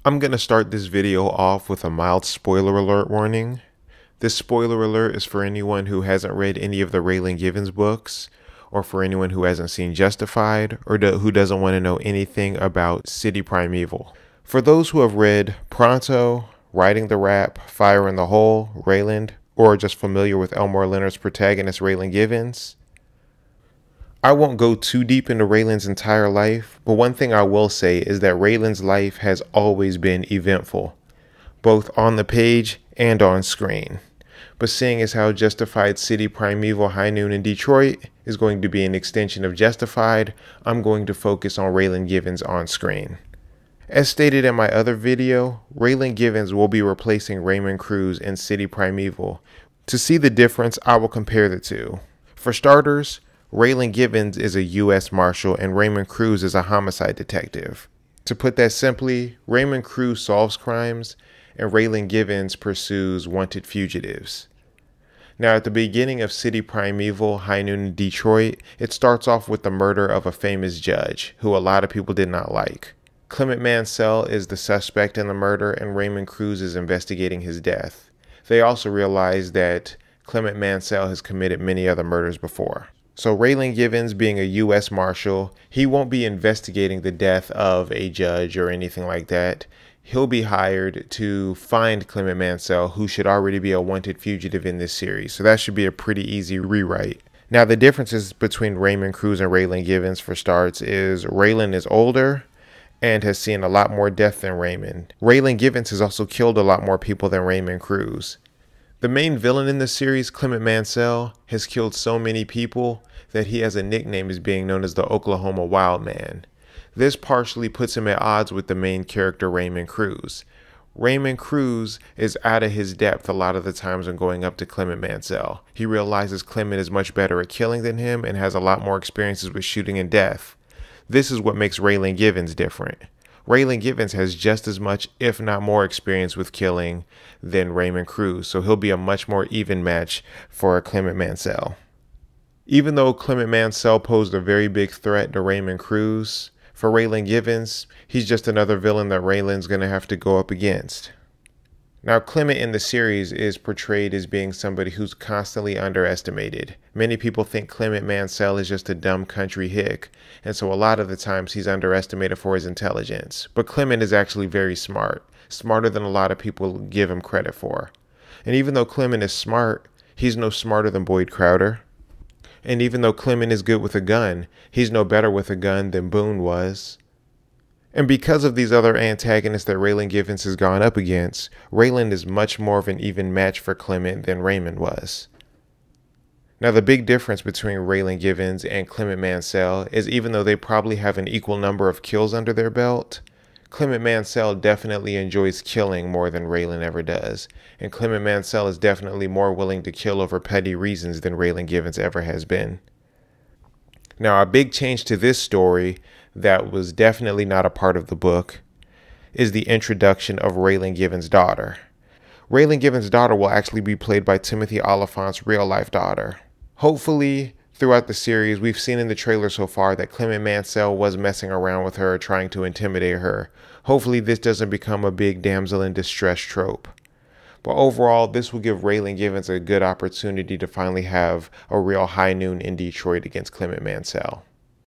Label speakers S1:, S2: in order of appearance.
S1: I'm going to start this video off with a mild spoiler alert warning. This spoiler alert is for anyone who hasn't read any of the Raylan Givens books, or for anyone who hasn't seen Justified, or who doesn't want to know anything about City Primeval. For those who have read Pronto, Writing the Rap, Fire in the Hole, Raylan, or are just familiar with Elmore Leonard's protagonist Raylan Givens, I won't go too deep into Raylan's entire life, but one thing I will say is that Raylan's life has always been eventful, both on the page and on screen. But seeing as how Justified City Primeval High Noon in Detroit is going to be an extension of Justified, I'm going to focus on Raylan Givens on screen. As stated in my other video, Raylan Givens will be replacing Raymond Cruz in City Primeval. To see the difference, I will compare the two. For starters, Raylan Givens is a U.S. Marshal and Raymond Cruz is a homicide detective. To put that simply, Raymond Cruz solves crimes and Raylan Givens pursues wanted fugitives. Now, at the beginning of City Primeval High Noon in Detroit, it starts off with the murder of a famous judge who a lot of people did not like. Clement Mansell is the suspect in the murder and Raymond Cruz is investigating his death. They also realize that Clement Mansell has committed many other murders before. So Raylan Givens, being a U.S. Marshal, he won't be investigating the death of a judge or anything like that. He'll be hired to find Clement Mansell, who should already be a wanted fugitive in this series. So that should be a pretty easy rewrite. Now, the differences between Raymond Cruz and Raylan Givens, for starts, is Raylan is older and has seen a lot more death than Raymond. Raylan Givens has also killed a lot more people than Raymond Cruz. The main villain in the series, Clement Mansell, has killed so many people that he has a nickname as being known as the Oklahoma Wild Man. This partially puts him at odds with the main character, Raymond Cruz. Raymond Cruz is out of his depth a lot of the times when going up to Clement Mansell. He realizes Clement is much better at killing than him and has a lot more experiences with shooting and death. This is what makes Raylan Givens different. Raylan Givens has just as much, if not more, experience with killing than Raymond Cruz, so he'll be a much more even match for Clement Mansell. Even though Clement Mansell posed a very big threat to Raymond Cruz, for Raylan Givens, he's just another villain that Raylan's going to have to go up against. Now, Clement in the series is portrayed as being somebody who's constantly underestimated. Many people think Clement Mansell is just a dumb country hick, and so a lot of the times he's underestimated for his intelligence. But Clement is actually very smart, smarter than a lot of people give him credit for. And even though Clement is smart, he's no smarter than Boyd Crowder. And even though Clement is good with a gun, he's no better with a gun than Boone was. And because of these other antagonists that Raylan Givens has gone up against, Raylan is much more of an even match for Clement than Raymond was. Now, the big difference between Raylan Givens and Clement Mansell is even though they probably have an equal number of kills under their belt, Clement Mansell definitely enjoys killing more than Raylan ever does. And Clement Mansell is definitely more willing to kill over petty reasons than Raylan Givens ever has been. Now, a big change to this story that was definitely not a part of the book is the introduction of Raylan Givens' daughter. Raylan Givens' daughter will actually be played by Timothy Oliphant's real-life daughter. Hopefully, throughout the series, we've seen in the trailer so far that Clement Mansell was messing around with her, trying to intimidate her. Hopefully, this doesn't become a big damsel in distress trope. But overall, this will give Raylan Givens a good opportunity to finally have a real high noon in Detroit against Clement Mansell.